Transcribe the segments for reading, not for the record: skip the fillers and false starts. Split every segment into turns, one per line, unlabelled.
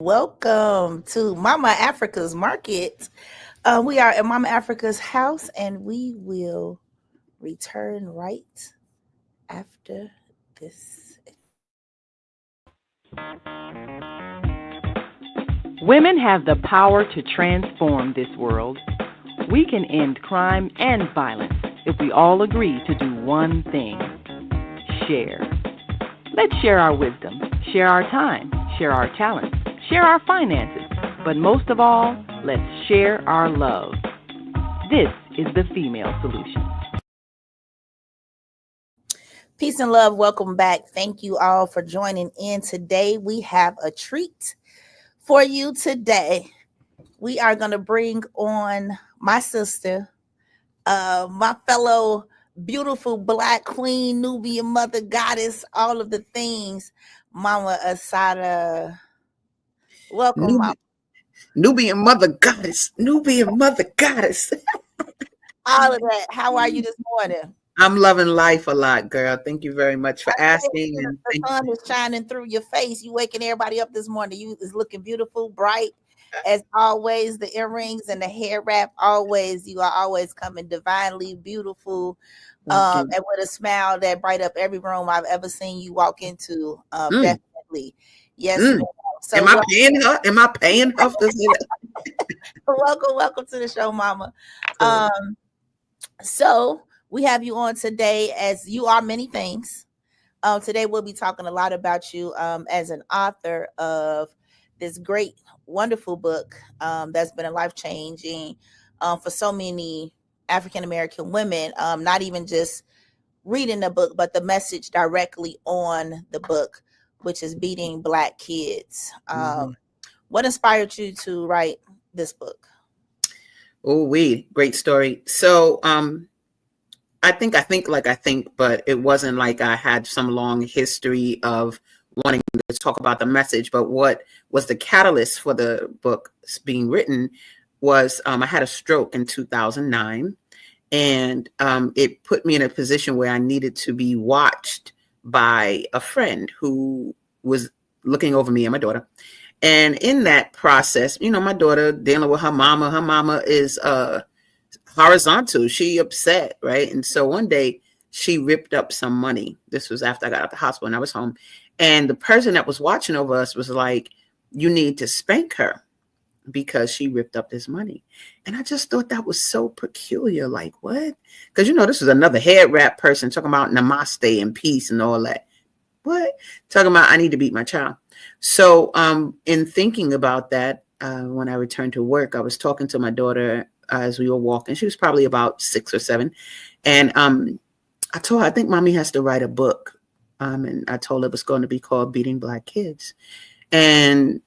Welcome to Mama Africa's Market. We are at Mama Africa's house and we will return right after this.
Women have the power to transform this world. We can end crime and violence if we all agree to do one thing: share. Let's share our wisdom, share our time, share our talents, share our finances, but most of all, let's share our love. This is the Female Solution.
Peace and love. Welcome back. Thank you all for joining in today. We have a treat for you today. We are going to bring on my sister, my fellow beautiful Black queen, Nubian mother, goddess, all of the things, Mama Asada. Welcome, Mama.
Nubian mother goddess. Nubian mother goddess.
All of that. How are you this morning?
I'm loving life a lot, girl. Thank you very much for asking.
The
And
sun is shining through your face. You waking everybody up this morning. You is looking beautiful, bright as always. The earrings and the hair wrap, always. You are always coming divinely beautiful, and with a smile that bright up every room I've ever seen you walk into. Definitely, yes.
So am I paying her? Am I paying her to say
that? Welcome to the show, Mama. So we have you on today as you are many things. Today we'll be talking a lot about you as an author of this great, wonderful book that's been a life-changing for so many African-American women, not even just reading the book, but the message directly on the book, which is Beating Black Kids. What inspired you to write this book?
Oh, great story. So I think, but it wasn't like I had some long history of wanting to talk about the message. But what was the catalyst for the book being written was I had a stroke in 2009, and it put me in a position where I needed to be watched by a friend who was looking over me and my daughter. And in that process, my daughter dealing with her mama is horizontal. She upset, right? And so one day she ripped up some money. This was after I got out of the hospital and I was home. And the person that was watching over us was like, you need to spank her because she ripped up this money. And I just thought that was so peculiar. Like, what? Because, this was another head wrap person talking about namaste and peace and all that. What? Talking about I need to beat my child. So in thinking about that, when I returned to work, I was talking to my daughter as we were walking. She was probably about 6 or 7. And I told her, I think Mommy has to write a book. And I told her it was going to be called Beating Black Kids. And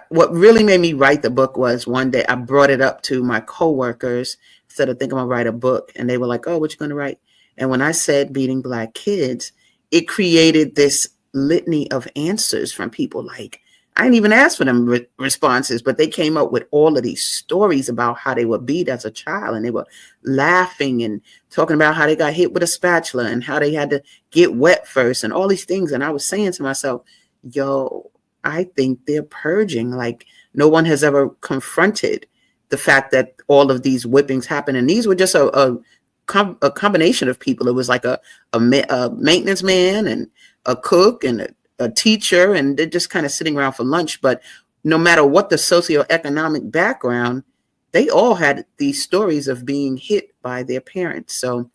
what really made me write the book was one day I brought it up to my coworkers, said, I think I'm going to write a book. And they were like, oh, what you going to write? And when I said Beating Black Kids, it created this litany of answers from people. Like, I didn't even ask for them responses, but they came up with all of these stories about how they were beat as a child, and they were laughing and talking about how they got hit with a spatula and how they had to get wet first and all these things. And I was saying to myself, yo, I think they're purging. Like, no one has ever confronted the fact that all of these whippings happen. And these were just a combination of people. It was like a maintenance man and a cook and a teacher, and they're just kind of sitting around for lunch. But no matter what the socioeconomic background, they all had these stories of being hit by their parents. So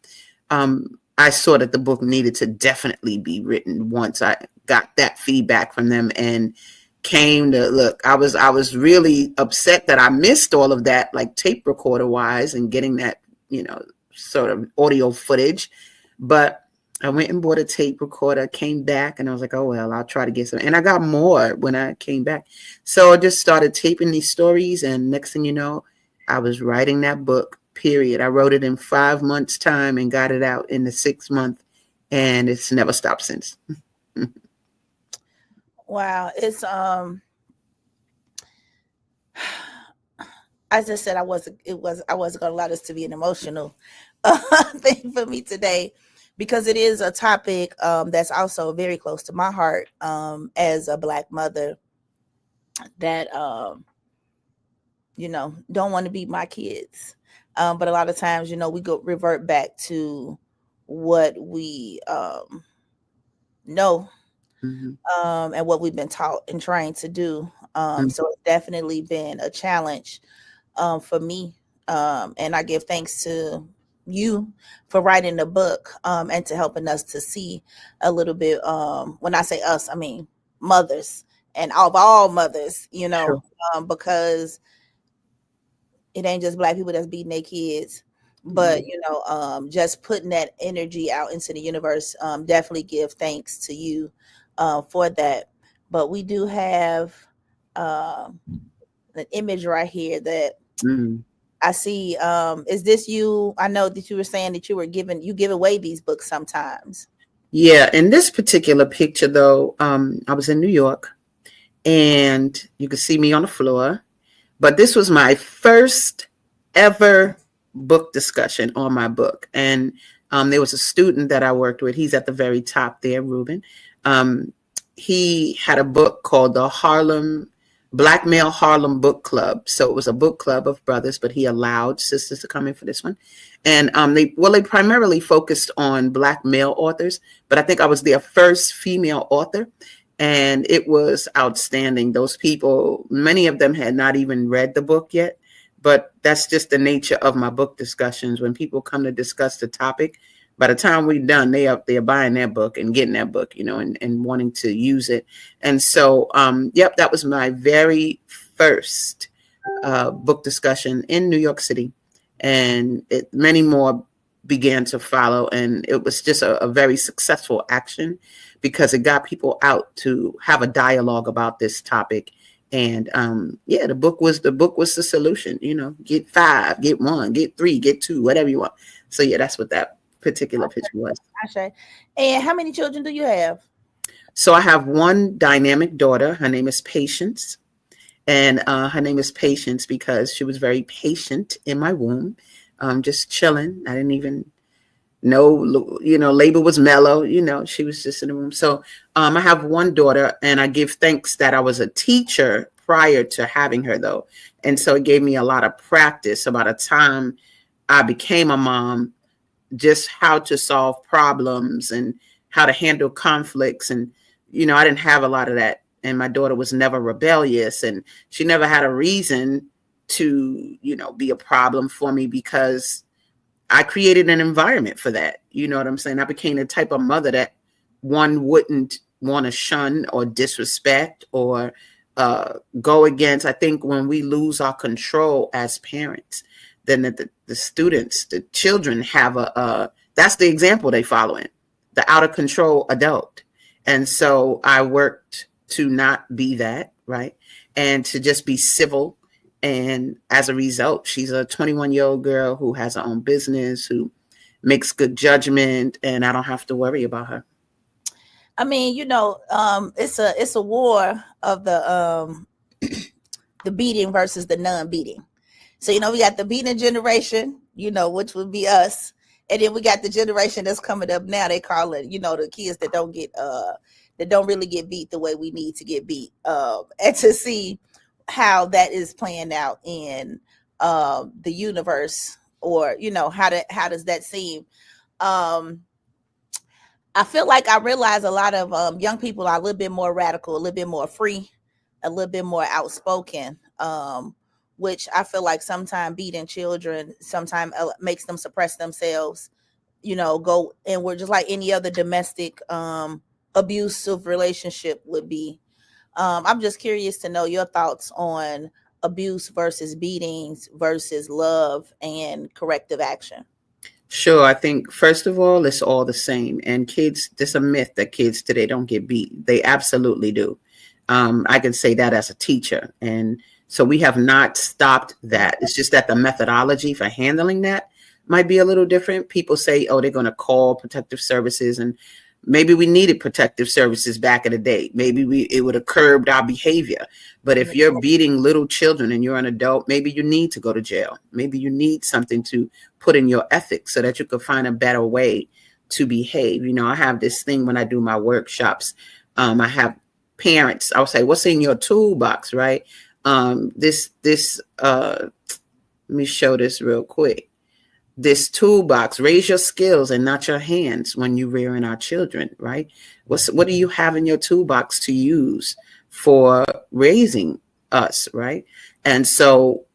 I saw that the book needed to definitely be written once I got that feedback from them and came to look. I was really upset that I missed all of that, like tape recorder wise, and getting that, sort of audio footage. But I went and bought a tape recorder, came back, and I was like, oh, well, I'll try to get some. And I got more when I came back. So I just started taping these stories. And next thing you know, I was writing that book, period. I wrote it in 5 months' time and got it out in the 6th month. And it's never stopped since.
Wow. It's, as I said, I wasn't going to allow this to be an emotional thing for me today, because it is a topic that's also very close to my heart as a Black mother that don't want to be my kids. But a lot of times, we go revert back to what we know, and what we've been taught and trained to do. So it's definitely been a challenge for me. And I give thanks to you for writing the book, and to helping us to see a little bit. When I say us, I mean mothers, and of all mothers,
Sure.
Because it ain't just Black people that's beating their kids, but just putting that energy out into the universe. Definitely give thanks to you for that. But we do have an image right here that I see. Is this you? I know that you were saying that you give away these books sometimes.
Yeah, in this particular picture, though, I was in New York, and you could see me on the floor. But this was my first ever book discussion on my book. And there was a student that I worked with. He's at the very top there, Ruben. He had a book called the Black Male Harlem Book Club. So it was a book club of brothers, but he allowed sisters to come in for this one. And they primarily focused on Black male authors, but I think I was their first female author. And it was outstanding. Those people, many of them had not even read the book yet, but that's just the nature of my book discussions. When people come to discuss the topic, by the time we're done, they're buying their book and getting that book, and wanting to use it. And so, that was my very first book discussion in New York City. And many more began to follow. And it was just a very successful action, because it got people out to have a dialogue about this topic. And the book was the solution. Get 5, get 1, get 3, get 2, whatever you want. So that's what that particular picture was.
And how many children do you have?
So I have one dynamic daughter. Her name is Patience. And her name is Patience because she was very patient in my womb, just chilling. I didn't even know, labor was mellow, she was just in the room. So I have one daughter, and I give thanks that I was a teacher prior to having her, though. And so it gave me a lot of practice. About the time I became a mom, just how to solve problems and how to handle conflicts. And, I didn't have a lot of that. And my daughter was never rebellious, and she never had a reason to, be a problem for me, because I created an environment for that. You know what I'm saying? I became the type of mother that one wouldn't want to shun or disrespect or go against. I think when we lose our control as parents, then the students, the children have that's the example they follow in, the out of control adult. And so I worked to not be that, right? And to just be civil. And as a result, she's a 21-year-old girl who has her own business, who makes good judgment, and I don't have to worry about her.
I mean, it's a war of the beating versus the non-beating. So, we got the beating generation, which would be us. And then we got the generation that's coming up now. They call it, the kids that don't really get beat the way we need to get beat. And to see how that is playing out in the universe, or how does that seem? I feel like I realize a lot of young people are a little bit more radical, a little bit more free, a little bit more outspoken, which I feel like sometimes beating children sometimes makes them suppress themselves, go inward, just like any other domestic abusive relationship would be. I'm just curious to know your thoughts on abuse versus beatings versus love and corrective action.
Sure. I think, first of all, it's all the same. And kids, there's a myth that kids today don't get beat. They absolutely do. I can say that as a teacher. And so we have not stopped that. It's just that the methodology for handling that might be a little different. People say, oh, they're going to call protective services, and maybe we needed protective services back in the day. Maybe it would have curbed our behavior. But if you're beating little children and you're an adult, maybe you need to go to jail. Maybe you need something to put in your ethics so that you could find a better way to behave. I have this thing when I do my workshops. I have parents, I'll say, what's in your toolbox, right? Let me show this real quick. This toolbox, raise your skills and not your hands when you rearing our children, right? What do you have in your toolbox to use for raising us, right? And so,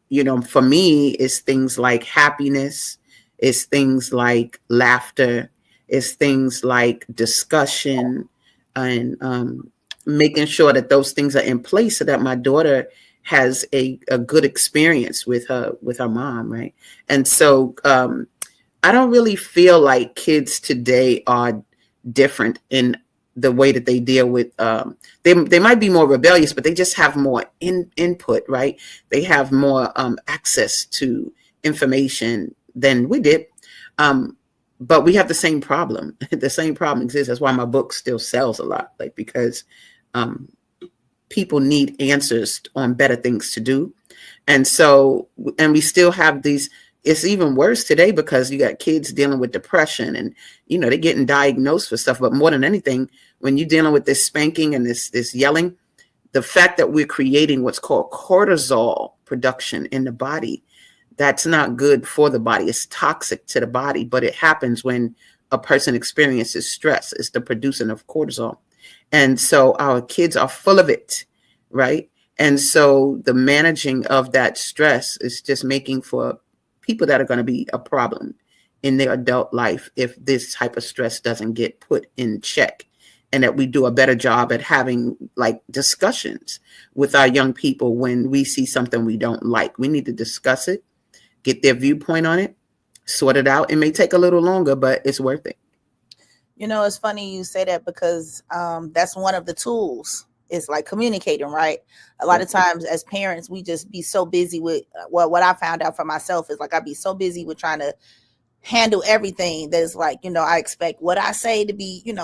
for me, it's things like happiness, it's things like laughter, it's things like discussion, and making sure that those things are in place so that my daughter has a good experience with her mom, right? And so I don't really feel like kids today are different in the way that they deal with they might be more rebellious, but they just have more input, right? They have more access to information than we did, but we have the same problem. The same problem exists. That's why my book still sells a lot, like, because people need answers on better things to do. And so, and we still have these, it's even worse today because you got kids dealing with depression and, they're getting diagnosed for stuff. But more than anything, when you're dealing with this spanking and this yelling, the fact that we're creating what's called cortisol production in the body, that's not good for the body. It's toxic to the body, but it happens when a person experiences stress. It's the producing of cortisol. And so our kids are full of it, right? And so the managing of that stress is just making for people that are going to be a problem in their adult life if this type of stress doesn't get put in check, and that we do a better job at having like discussions with our young people when we see something we don't like. We need to discuss it, get their viewpoint on it, sort it out. It may take a little longer, but it's worth it.
It's funny you say that because that's one of the tools. It's like communicating, right? A lot of times as parents, we just be so busy with what I found out for myself is like, I'd be so busy with trying to handle everything that is like, I expect what I say to be, and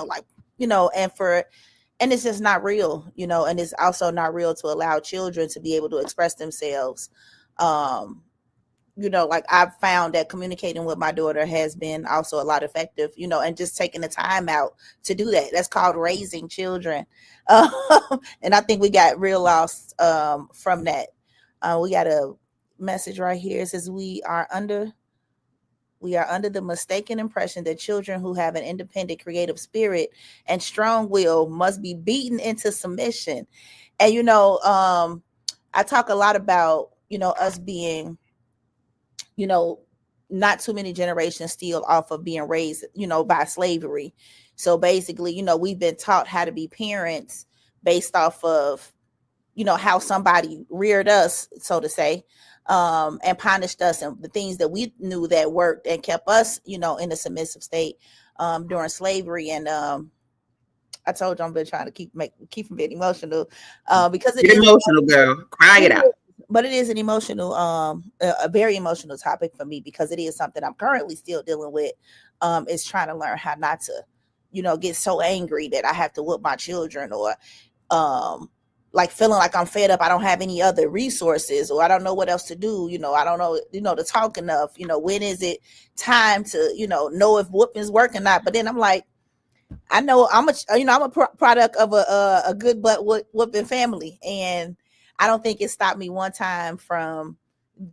it's just not real, and it's also not real to allow children to be able to express themselves. Like I've found that communicating with my daughter has been also a lot effective, and just taking the time out to do that. That's called raising children. And I think we got real lost from that. We got a message right here. It says we are under the mistaken impression that children who have an independent creative spirit and strong will must be beaten into submission. And I talk a lot about us being not too many generations still off of being raised, by slavery. So basically, we've been taught how to be parents based off of, how somebody reared us, so to say, and punished us and the things that we knew that worked and kept us, in a submissive state during slavery. And I told you I've been trying to keep from being emotional because
Get emotional, girl. Cry it out.
But it is an emotional, a very emotional topic for me because it is something I'm currently still dealing with. Is trying to learn how not to, get so angry that I have to whoop my children, or like feeling like I'm fed up. I don't have any other resources, or I don't know what else to do. I don't know, to talk enough. When is it time to, know if whooping's working or not? But then I'm like, I know I'm a product of a good butt whooping family, and I don't think it stopped me one time from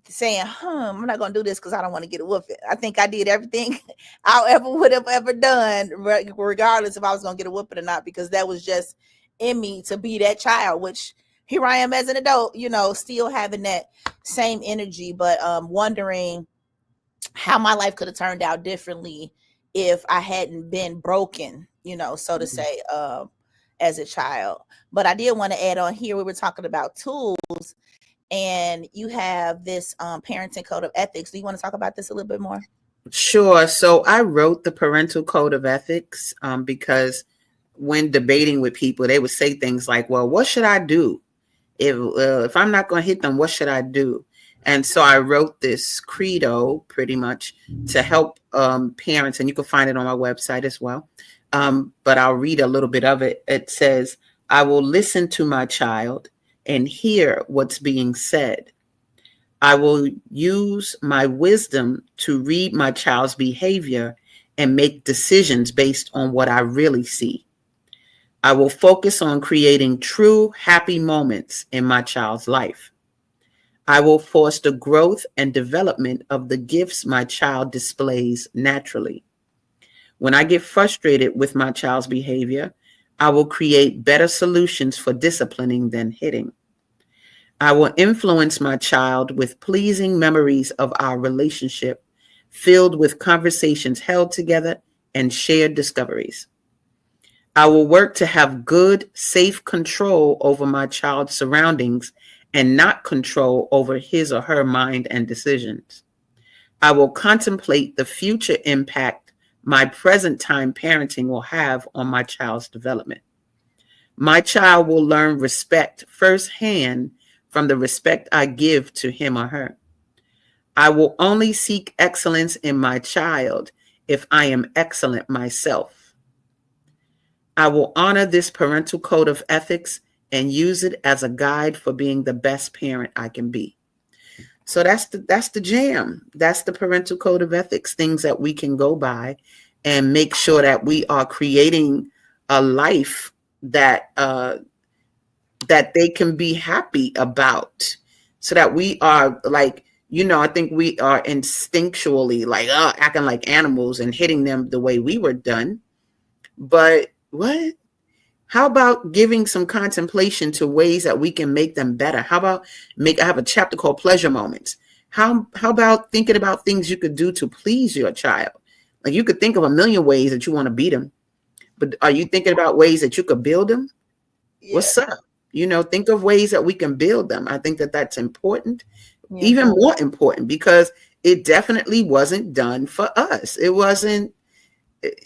saying, I'm not going to do this because I don't want to get a whooping. I think I did everything I would have ever done, regardless if I was going to get a whooping or not, because that was just in me to be that child, which here I am as an adult, still having that same energy, but wondering how my life could have turned out differently if I hadn't been broken, so to say, as a child. But I did want to add on here, we were talking about tools, and you have this parenting code of ethics. Do you want to talk about this a little bit more?
Sure. So I wrote the parental code of ethics because when debating with people, they would say things like, well, what should I do? If I'm not going to hit them, what should I do? And so I wrote this credo pretty much to help parents, and you can find it on my website as well. But I'll read a little bit of it. It says, I will listen to my child and hear what's being said. I will use my wisdom to read my child's behavior and make decisions based on what I really see. I will focus on creating true happy moments in my child's life. I will foster growth and development of the gifts my child displays naturally. When I get frustrated with my child's behavior, I will create better solutions for disciplining than hitting. I will influence my child with pleasing memories of our relationship, filled with conversations held together and shared discoveries. I will work to have good, safe control over my child's surroundings and not control over his or her mind and decisions. I will contemplate the future impact my present time parenting will have on my child's development. My child will learn respect firsthand from the respect I give to him or her. I will only seek excellence in my child if I am excellent myself. I will honor this parental code of ethics and use it as a guide for being the best parent I can be. So that's the jam. That's the parental code of ethics, things that we can go by and make sure that we are creating a life that that they can be happy about, so that we are like, I think we are instinctually like acting like animals and hitting them the way we were done. But what? How about giving some contemplation to ways that we can make them better? How about I have a chapter called Pleasure Moments. How about thinking about things you could do to please your child? Like, you could think of a million ways that you want to beat them, but are you thinking about ways that you could build them? Yeah. What's up? Think of ways that we can build them. I think that that's important, even more important, because it definitely wasn't done for us. It wasn't,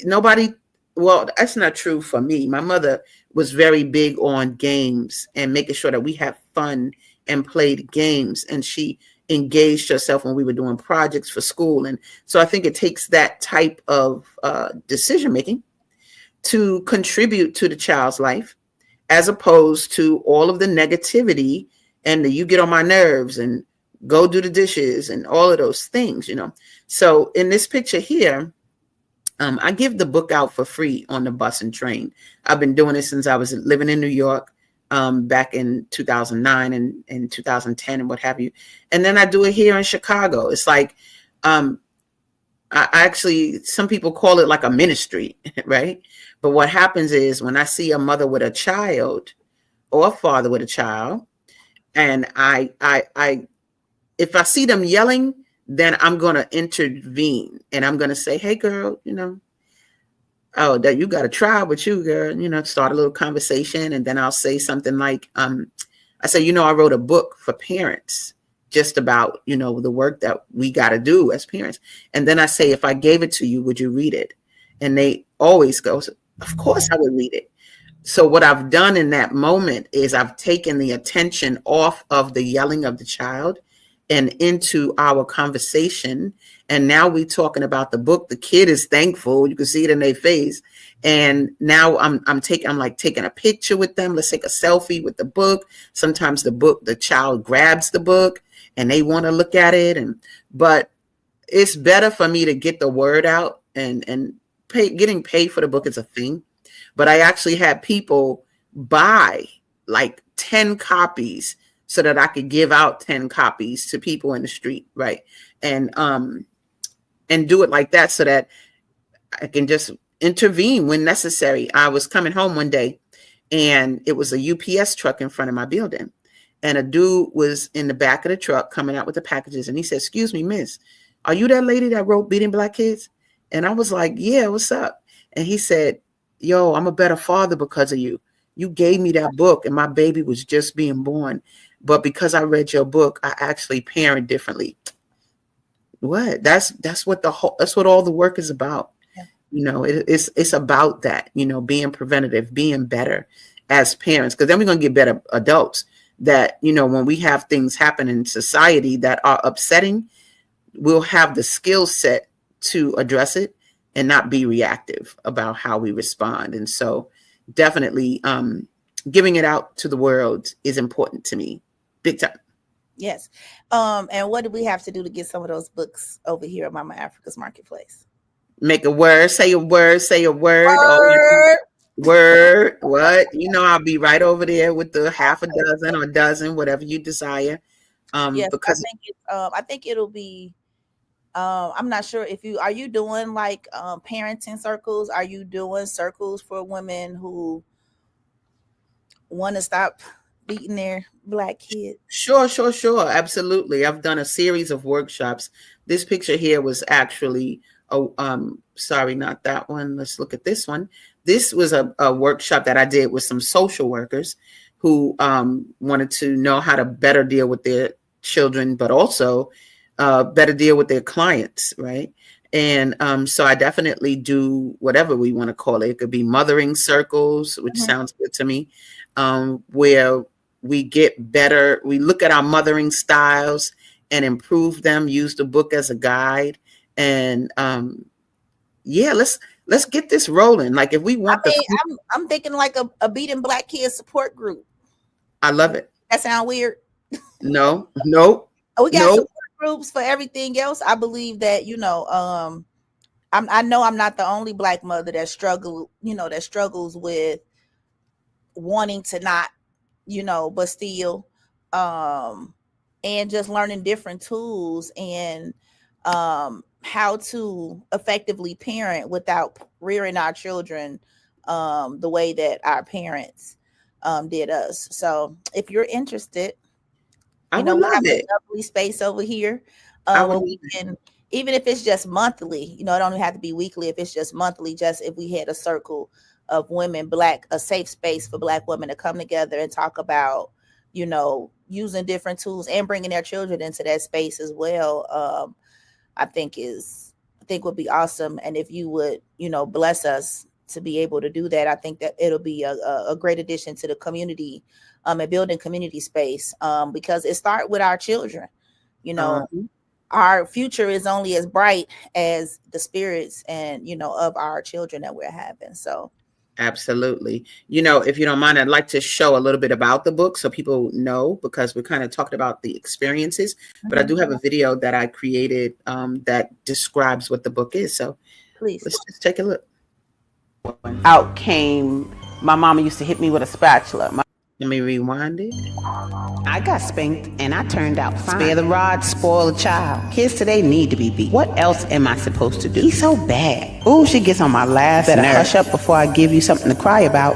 nobody. Well, that's not true for me. My mother was very big on games and making sure that we had fun and played games. And she engaged herself when we were doing projects for school. And so I think it takes that type of decision-making to contribute to the child's life, as opposed to all of the negativity and you get on my nerves and go do the dishes and all of those things, So in this picture here, I give the book out for free on the bus and train. I've been doing it since I was living in New York, back in 2009 and 2010 and what have you. And then I do it here in Chicago. It's like, I actually, some people call it like a ministry, right? But what happens is when I see a mother with a child or a father with a child, and if I see them yelling, then I'm going to intervene and I'm going to say, hey, girl, that you got a trial with you, girl, start a little conversation. And then I'll say something like, I say, I wrote a book for parents just about, the work that we got to do as parents. And then I say, if I gave it to you, would you read it? And they always go, of course I would read it. So what I've done in that moment is I've taken the attention off of the yelling of the child and into our conversation. And now we're talking about the book. The kid is thankful. You can see it in their face. And now I'm like taking a picture with them. Let's take a selfie with the book. Sometimes the child grabs the book and they want to look at it. But it's better for me to get the word out, and getting paid for the book is a thing. But I actually had people buy like 10 copies so that I could give out 10 copies to people in the street, right? And do it like that so that I can just intervene when necessary. I was coming home one day and it was a UPS truck in front of my building. And a dude was in the back of the truck coming out with the packages. And he said, excuse me, miss, are you that lady that wrote Beating Black Kids? And I was like, yeah, what's up? And he said, yo, I'm a better father because of you. You gave me that book and my baby was just being born. But because I read your book, I actually parent differently. What? That's what all the work is about. Yeah. It's about that, being preventative, being better as parents, because then we're going to get better adults that, when we have things happen in society that are upsetting, we'll have the skill set to address it and not be reactive about how we respond. And so definitely giving it out to the world is important to me. Big time.
Yes. And what do we have to do to get some of those books over here at Mama Africa's Marketplace?
Make a word, say a word, say a word.
Word.
Word, what? You know, I'll be right over there with the half a dozen or dozen, whatever you desire.
Yes,
Because
I think it'll be. I'm not sure if you are you doing like parenting circles. Are you doing circles for women who want to stop beating their black kids?
sure, sure, sure, absolutely. I've done a series of workshops. This picture here was actually, oh, sorry, not that one. Let's look at this one. This was a workshop that I did with some social workers who wanted to know how to better deal with their children, but also better deal with their clients, right? And so I definitely do whatever we want to call it. It could be mothering circles, which
Mhm.
sounds good to me, where we get better, we look at our mothering styles and improve them, use the book as a guide. And yeah, let's get this rolling. Like if we
I
want the
mean,
future,
I'm thinking like a beating black kids support group.
I love it.
That sound weird.
No, no,
We got
no.
support groups for everything else. I believe that I know I'm not the only black mother that struggles with wanting to not, but still, um, and just learning different tools and how to effectively parent without rearing our children the way that our parents did us. So if you're interested,
I would
we
love
have a
it.
lovely space over here
I
where
would
we can, even if it's just monthly, it don't have to be weekly. If it's just monthly, just if we had a circle of women, a safe space for black women to come together and talk about, using different tools and bringing their children into that space as well. I think would be awesome. And if you would, bless us to be able to do that, I think that it'll be a great addition to the community, and building community space, because it starts with our children.
uh,
Our future is only as bright as the spirits and, of our children that we're having. So
absolutely. If you don't mind, I'd like to show a little bit about the book so people know, because we're kind of talking about the experiences, but I do have a video that I created that describes what the book is. So
please.
let's just take a look.
Out came, my mama used to hit me with a spatula.
Let me rewind it.
I got spanked and I turned out fine. Spare the rod, spoil the child. Kids today need to be beat. What else am I supposed to do? He's so bad. Ooh, she gets on my last nerve. Better hush up before I give you something to cry about.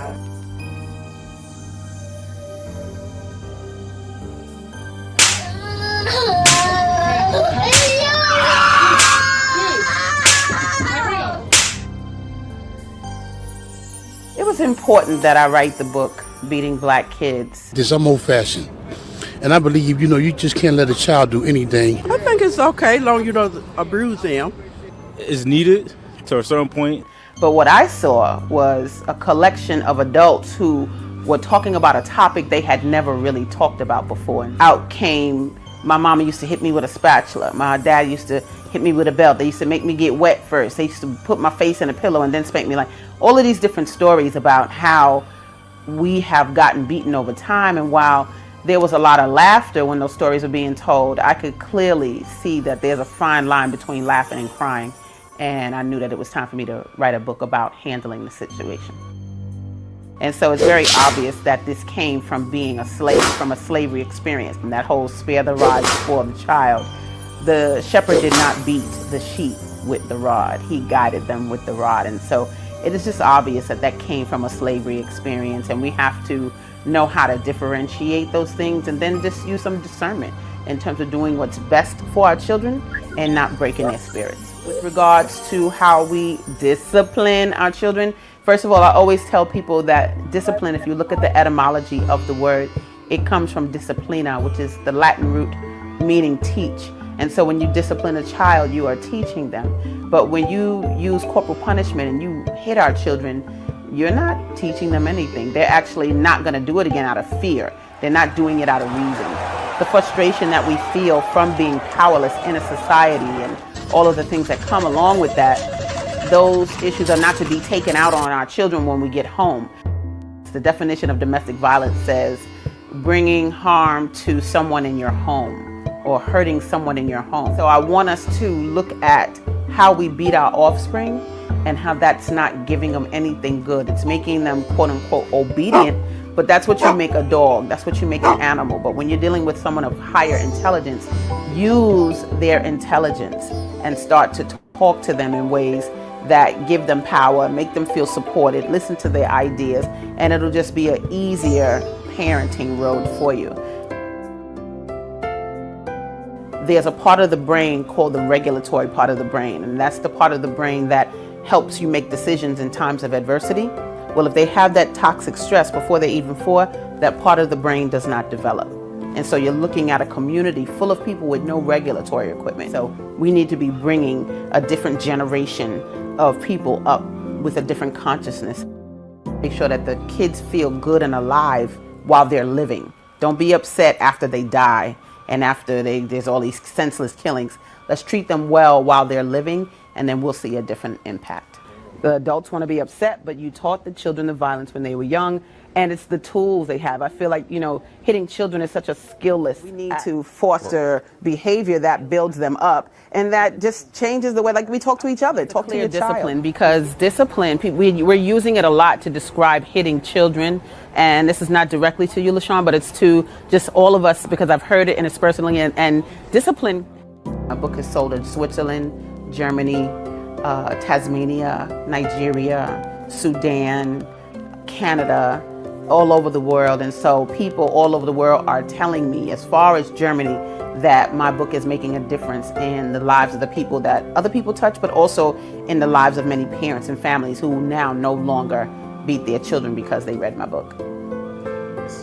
It was important that I write the book, Beating Black Kids.
I'm old fashioned. And I believe, you just can't let a child do anything.
I think it's okay, long you don't abuse them.
It's needed to a certain point.
But what I saw was a collection of adults who were talking about a topic they had never really talked about before. Out came, my mama used to hit me with a spatula. My dad used to hit me with a belt. They used to make me get wet first. They used to put my face in a pillow and then spank me. Like all of these different stories about how we have gotten beaten over time. And while there was a lot of laughter when those stories were being told, I could clearly see that there's a fine line between laughing and crying. And I knew that it was time for me to write a book about handling the situation. And so it's very obvious that this came from being a slave, from a slavery experience, from that whole spare the rod, spoil the child. The shepherd did not beat the sheep with the rod. He guided them with the rod. And so it is just obvious that that came from a slavery experience, and we have to know how to differentiate those things and then just use some discernment in terms of doing what's best for our children and not breaking their spirits. With regards to how we discipline our children, first of all, I always tell people that discipline, if you look at the etymology of the word, it comes from disciplina, which is the Latin root meaning teach. And so when you discipline a child, you are teaching them. But when you use corporal punishment and you hit our children, you're not teaching them anything. They're actually not going to do it again out of fear. They're not doing it out of reason. The frustration that we feel from being powerless in a society and all of the things that come along with that, those issues are not to be taken out on our children when we get home. The definition of domestic violence says bringing harm to someone in your home or hurting someone in your home. So I want us to look at how we beat our offspring
and how that's not giving them anything good. It's making them quote unquote obedient, but that's what you make a dog, that's what you make an animal. But when you're dealing with someone of higher intelligence, use their intelligence and start to talk to them in ways that give them power, make them feel supported, listen to their ideas, and it'll just be an easier parenting road for you. There's a part of the brain called the regulatory part of the brain, and that's the part of the brain that helps you make decisions in times of adversity. Well, if they have that toxic stress before they're even 4, that part of the brain does not develop. And so you're looking at a community full of people with no regulatory equipment. So we need to be bringing a different generation of people up with a different consciousness. Make sure that the kids feel good and alive while they're living. Don't be upset after they die and after there's all these senseless killings. Let's treat them well while they're living, and then we'll see a different impact. The adults want to be upset, but you taught the children the violence when they were young, and it's the tools they have. I feel like, hitting children is such a skillless. We need to foster behavior that builds them up, and that just changes the way, like, we talk to each other. Talk to your discipline, because discipline, we're using it a lot to describe hitting children, and this is not directly to you, LaShawn, but it's to just all of us, because I've heard it and it's personally, and discipline. My book is sold in Switzerland, Germany, Tasmania, Nigeria, Sudan, Canada, all over the world. And so people all over the world are telling me, as far as Germany, that my book is making a difference in the lives of the people that other people touch, but also in the lives of many parents and families who now no longer beat their children because they read my book.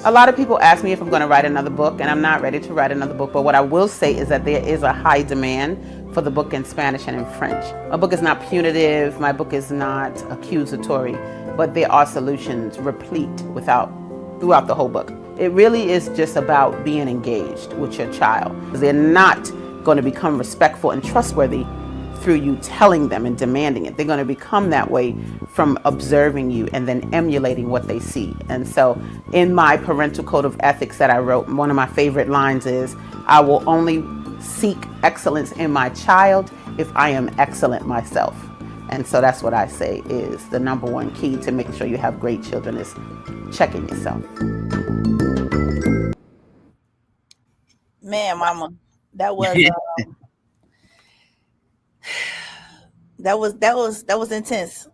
A lot of people ask me if I'm going to write another book, and I'm not ready to write another book, but what I will say is that there is a high demand for the book in Spanish and in French. My book is not punitive, my book is not accusatory, but there are solutions replete throughout the whole book. It really is just about being engaged with your child. They're not going to become respectful and trustworthy through you telling them and demanding it. They're going to become that way from observing you and then emulating what they see. And so in my parental code of ethics that I wrote, one of my favorite lines is, I will only seek excellence in my child if I am excellent myself. And so that's what I say is the number one key to making sure you have great children, is checking yourself.
Man, Mama, that was that was intense.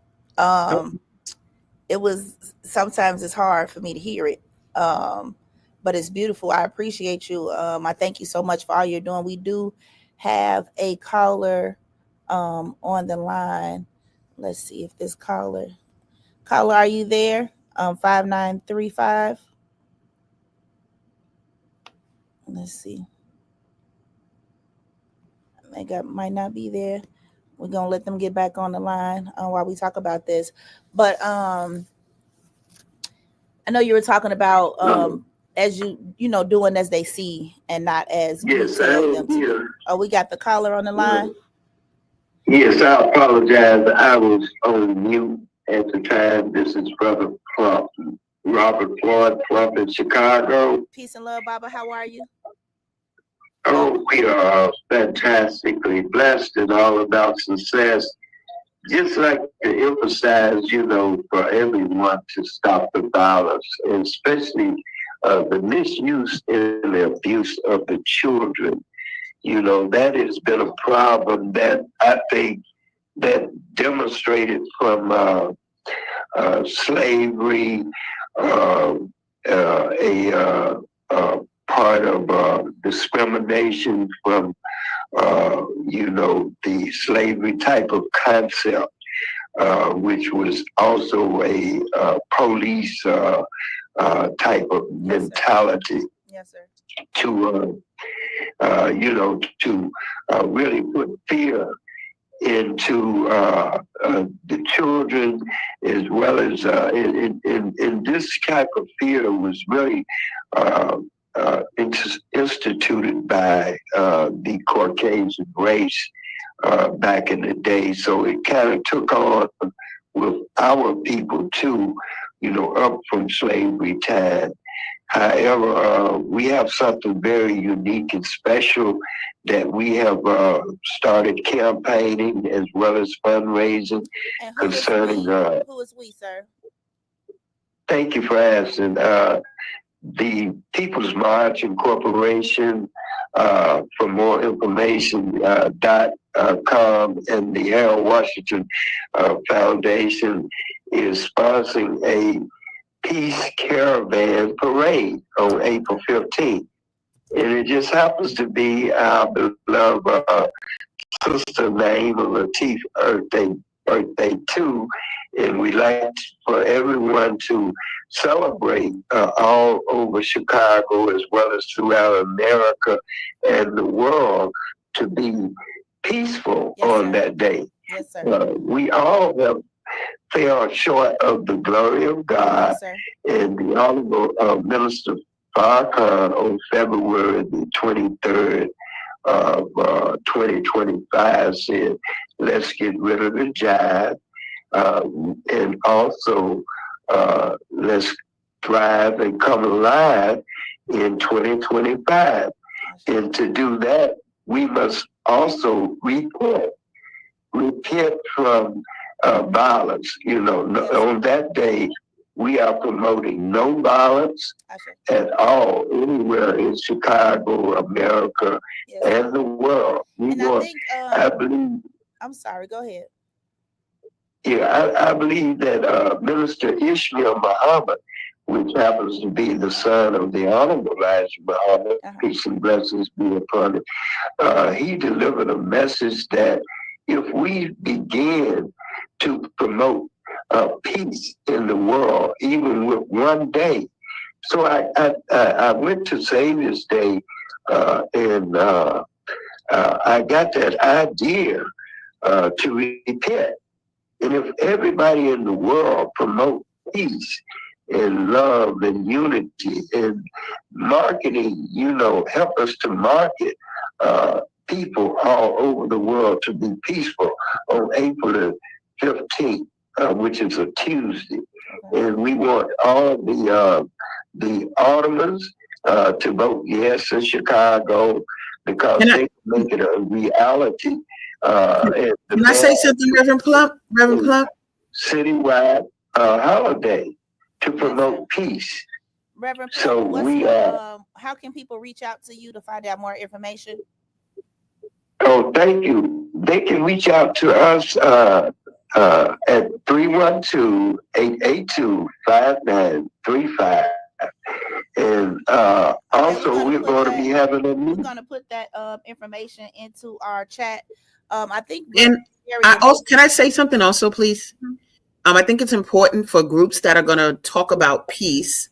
It was, sometimes it's hard for me to hear it, but it's beautiful. I appreciate you. I thank you so much for all you're doing. We do have a caller on the line. Let's see if this caller, are you there? 5935. Let's see. Might not be there. We're gonna let them get back on the line while we talk about this. But I know you were talking about as you doing as they see and not as you tell them to. Oh, we got the caller on the line.
Yes, I apologize. I was on mute at the time. This is Brother Plump, Robert Floyd Plump in Chicago.
Peace and love, Baba. How are you?
Oh, we are fantastically blessed and all about success. Just like to emphasize, for everyone to stop the violence, and especially the misuse and the abuse of the children. That has been a problem that I think that demonstrated from slavery, a part of discrimination from, the slavery type of concept, which was also a police type of mentality.
Yes, sir.
To really put fear into the children, as well as in this type of fear was really instituted by the Caucasian race back in the day. So it kind of took on with our people too, up from slavery time. However, we have something very unique and special that we have started campaigning as well as fundraising
And who
concerning.
Who is we, sir?
Thank you for asking. The People's March Incorporation, for more information, .com, and the Harold Washington Foundation is sponsoring a Peace Caravan Parade on April 15th. And it just happens to be our beloved sister Naima Latif birthday too. And we like for everyone to celebrate all over Chicago as well as throughout America and the world to be peaceful on that day.
Yes, sir.
We all have fell short of the glory of God, and the Honorable Minister Farrakhan on February the 23rd of 2025 said, let's get rid of the jive, and also let's thrive and come alive in 2025. And to do that, we must also repent from violence. You know, on that day, we are promoting no violence at all anywhere in Chicago, America, and the world. I believe.
I'm sorry. Go ahead.
Yeah, I believe that Minister Ishmael Muhammad, which happens to be the son of the Honorable Elijah Muhammad, peace and blessings be upon him, he delivered a message that if we begin to promote peace in the world, even with one day. So I went to Savior's Day, and I got that idea to repent. And if everybody in the world promote peace and love and unity and marketing, you know, help us to market people all over the world to be peaceful on April the 15th, which is a Tuesday. And we want all the aldermans to vote yes in Chicago because they make it a reality.
Can I say something, Reverend Plump? Reverend Plump?
Citywide holiday to promote peace.
Reverend Plump,
so we
how can people reach out to you to find out more information?
Oh, thank you. They can reach out to us at 312-882-5935. And also we're going to be having a meeting.
We're going to put that information into our chat. I think.
And I also, can I say something also, please? I think it's important for groups that are going to talk about peace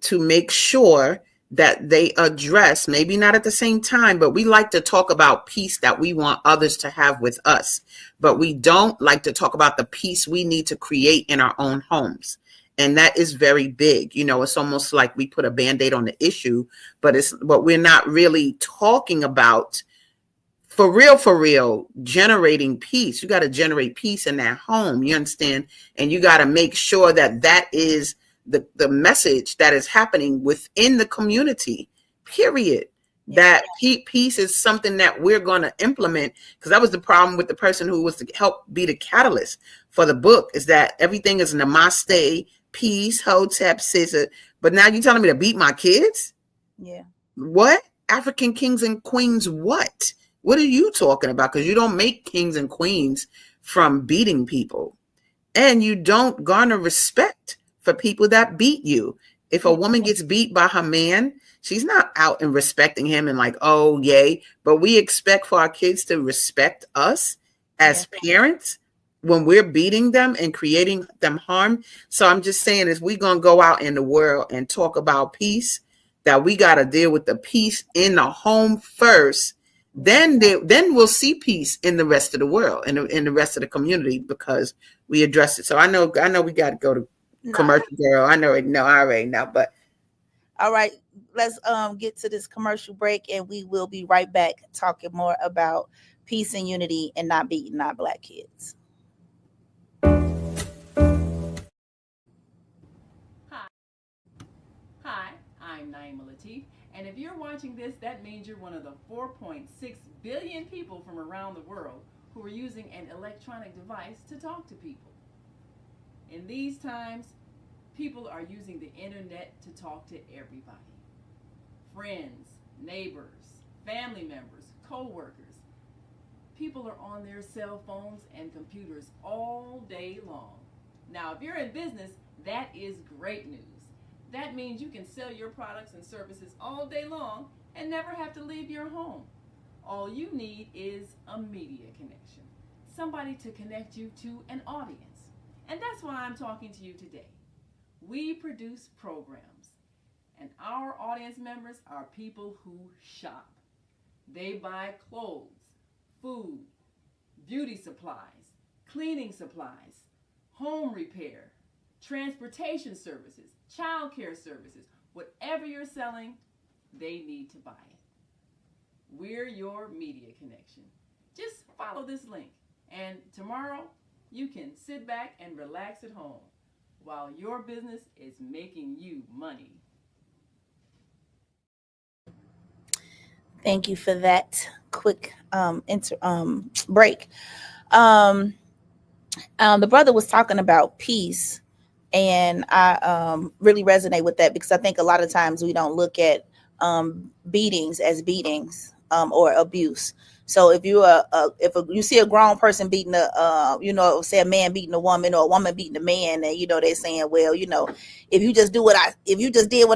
to make sure that they address, maybe not at the same time, but we like to talk about peace that we want others to have with us. But we don't like to talk about the peace we need to create in our own homes. And that is very big. You know, it's almost like we put a Band-Aid on the issue, but we're not really talking about for real, generating peace. You got to generate peace in that home. You understand? And you got to make sure that that is the message that is happening within the community, period. That peace is something that we're going to implement, because that was the problem with the person who was to help be the catalyst for the book, is that everything is namaste, peace, hotep, scissor. But now you're telling me to beat my kids?
Yeah.
What? African kings and queens, what? What are you talking about? Because you don't make kings and queens from beating people. And you don't garner respect for people that beat you. If a woman gets beat by her man, she's not out and respecting him and like, oh, yay. But we expect for our kids to respect us as parents when we're beating them and creating them harm. So I'm just saying, is we going to go out in the world and talk about peace, that we got to deal with the peace in the home first. Then we'll see peace in the rest of the world and in the rest of the community, because we address it. So I know we got to go to commercial, girl. I already know, but
all right, let's get to this commercial break, and we will be right back talking more about peace and unity and not beating our Black kids.
Hi, I'm Naima Latif. And if you're watching this, that means you're one of the 4.6 billion people from around the world who are using an electronic device to talk to people. In these times, people are using the internet to talk to everybody. Friends, neighbors, family members, co-workers. People are on their cell phones and computers all day long. Now, if you're in business, that is great news. That means you can sell your products and services all day long and never have to leave your home. All you need is a media connection, somebody to connect you to an audience. And that's why I'm talking to you today. We produce programs, and our audience members are people who shop. They buy clothes, food, beauty supplies, cleaning supplies, home repair, transportation services, child care services. Whatever you're selling, they need to buy it. We're your media connection. Just follow this link, and tomorrow you can sit back and relax at home while your business is making you money.
Thank you for that quick break. The brother was talking about peace, and I really resonate with that, because I think a lot of times we don't look at beatings as beatings or abuse. So if you you see a grown person beating say a man beating a woman, or a woman beating a man, and they're saying, well, if you just did what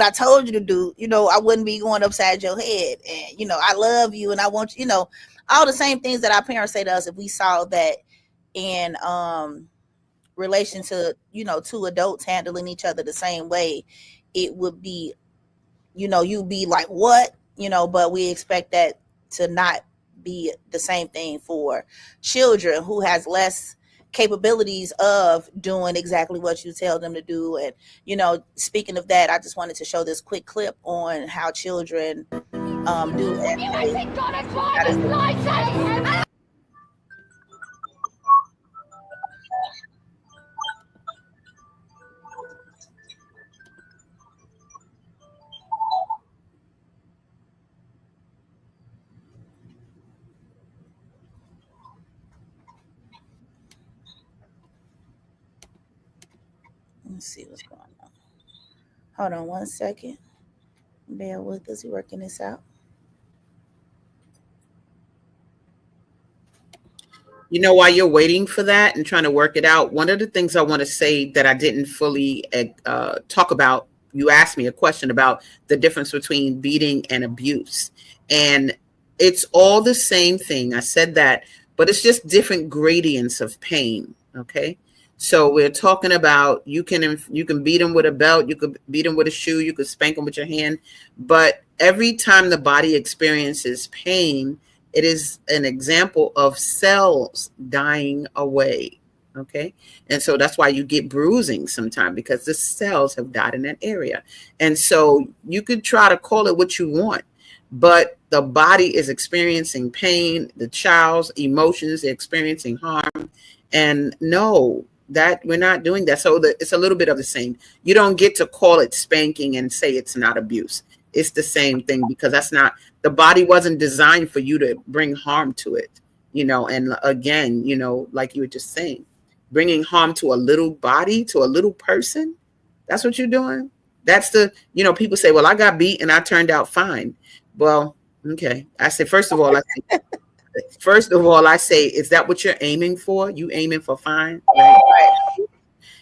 I told you to do, I wouldn't be going upside your head, and I love you and I want you, all the same things that our parents say to us. If we saw that in relation to two adults handling each other the same way, it would be, you'd be like, what, but we expect that to not be the same thing for children who has less capabilities of doing exactly what you tell them to do. And speaking of that, I just wanted to show this quick clip on how children do. Let's see what's going on. Hold on one second. Bear with us. We're working this out.
While you're waiting for that and trying to work it out, one of the things I want to say that I didn't fully talk about, you asked me a question about the difference between beating and abuse. And it's all the same thing. I said that, but it's just different gradients of pain. Okay. So we're talking about you can beat them with a belt, you could beat them with a shoe, you could spank them with your hand. But every time the body experiences pain, it is an example of cells dying away. Okay. And so that's why you get bruising sometimes, because the cells have died in that area. And so you could try to call it what you want, but the body is experiencing pain, the child's emotions, they're experiencing harm. And no, that we're not doing that. So it's a little bit of the same. You don't get to call it spanking and say it's not abuse. It's the same thing, because that's not, the body wasn't designed for you to bring harm to it, and again, like you were just saying, bringing harm to a little body, to a little person. That's what you're doing. That's people say, well, I got beat and I turned out fine. Well, okay. I say, first of all, I say, is that what you're aiming for? You aiming for fine? Right?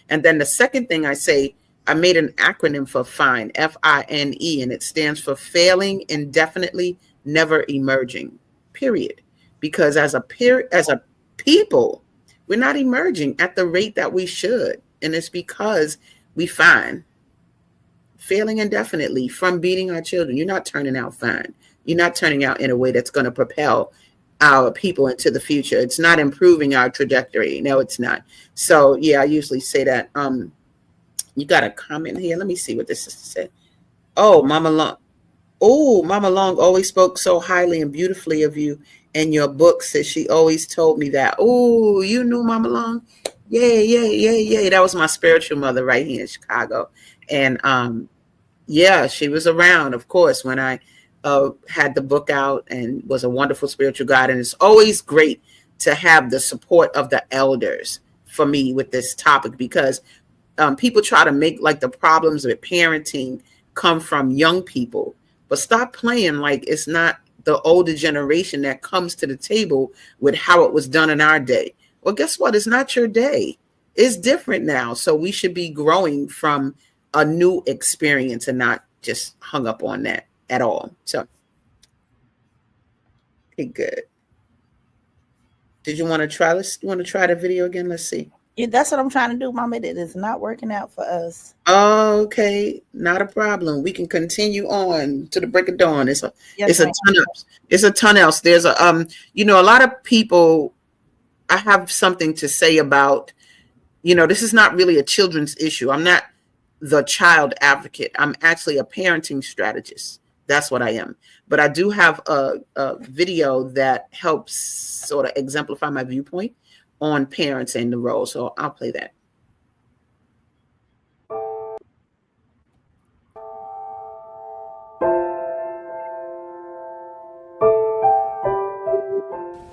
And then the second thing I say, I made an acronym for FINE, FINE, and it stands for failing indefinitely, never emerging, period. Because as a people, we're not emerging at the rate that we should. And it's because we failing indefinitely from beating our children. You're not turning out fine. You're not turning out in a way that's going to propel our people into the future. It's not improving our trajectory. No, it's not. So yeah, I usually say that. You got a comment here. Let me see what this sister said. Oh, Mama Long always spoke so highly and beautifully of you in your book. Says she always told me that. Oh, you knew Mama Long? Yeah. That was my spiritual mother right here in Chicago. And Yeah, she was around, of course, when I had the book out, and was a wonderful spiritual guide. And it's always great to have the support of the elders for me with this topic, because people try to make like the problems with parenting come from young people, but stop playing like it's not the older generation that comes to the table with how it was done in our day. Well, guess what? It's not your day. It's different now. So we should be growing from a new experience and not just hung up on that at all. So, okay, good. Did you want to try this? You want to try the video again? Let's see.
Yeah, that's what I'm trying to do, Mama. It is not working out for us.
Okay, not a problem. We can continue on to the break of dawn. It's a ton else. It's a ton else. There's a a lot of people. I have something to say about, this is not really a children's issue. I'm not the child advocate. I'm actually a parenting strategist. That's what I am. But I do have a video that helps sort of exemplify my viewpoint on parents and the role. So I'll play that.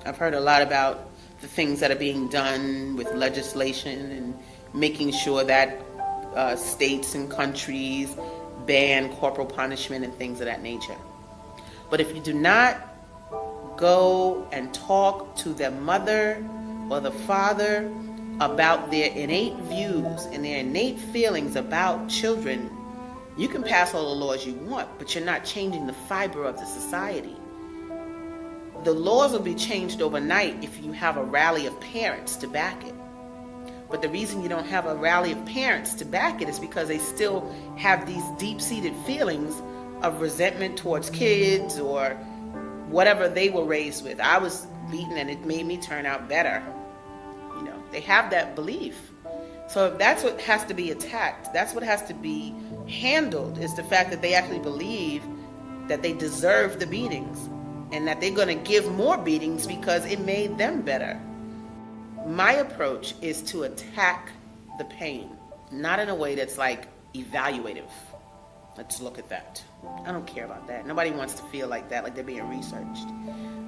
I've heard a lot about the things that are being done with legislation and making sure that states and countries ban corporal punishment and things of that nature. But if you do not go and talk to the mother or the father about their innate views and their innate feelings about children, you can pass all the laws you want, but you're not changing the fiber of the society. The laws will be changed overnight if you have a rally of parents to back it. But the reason you don't have a rally of parents to back it is because they still have these deep-seated feelings of resentment towards kids or whatever they were raised with. I was beaten and it made me turn out better. They have that belief. So that's what has to be attacked. That's what has to be handled, is the fact that they actually believe that they deserve the beatings and that they're going to give more beatings because it made them better. My approach is to attack the pain, not in a way that's like evaluative. Let's look at that. I don't care about that. Nobody wants to feel like that, like they're being researched.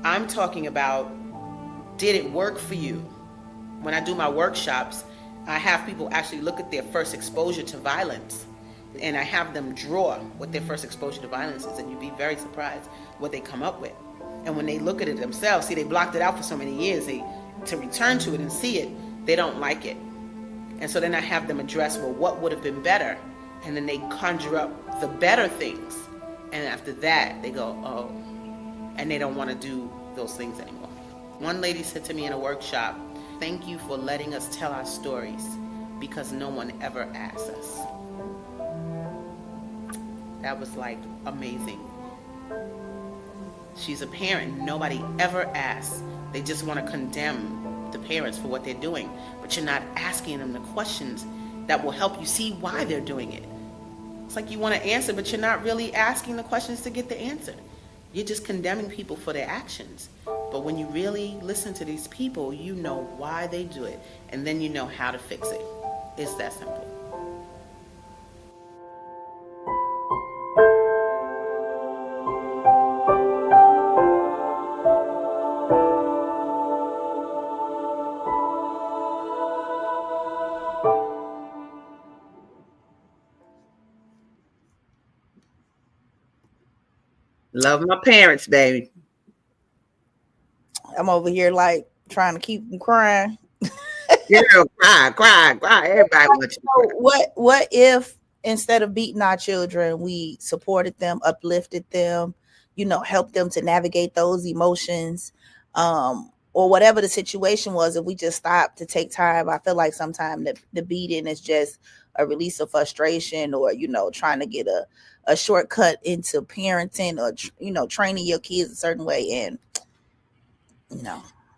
I'm talking about, did it work for you? When I do my workshops, I have people actually look at their first exposure to violence, and I have them draw what their first exposure to violence is, and you'd be very surprised what they come up with. And when they look at it themselves, see, they blocked it out for so many years, to return to it and see it, they don't like it. And so then I have them address, well, what would have been better? And then they conjure up the better things. And after that, they go, oh, and they don't want to do those things anymore. One lady said to me in a workshop, "Thank you for letting us tell our stories because no one ever asked us." That was like amazing. She's a parent. Nobody ever asks. They just want to condemn the parents for what they're doing. But you're not asking them the questions that will help you see why they're doing it. It's like you want to answer, but you're not really asking the questions to get the answer. You're just condemning people for their actions. But when you really listen to these people, you know why they do it. And then you know how to fix it. It's that simple. Love my parents, baby.
I'm over here like trying to keep them crying.
Girl, cry. Everybody wants you to
cry. What if instead of beating our children, we supported them, uplifted them, helped them to navigate those emotions, or whatever the situation was? If we just stopped to take time, I feel like sometimes the beating is just a release of frustration, or trying to get a shortcut into parenting, or training your kids a certain way, and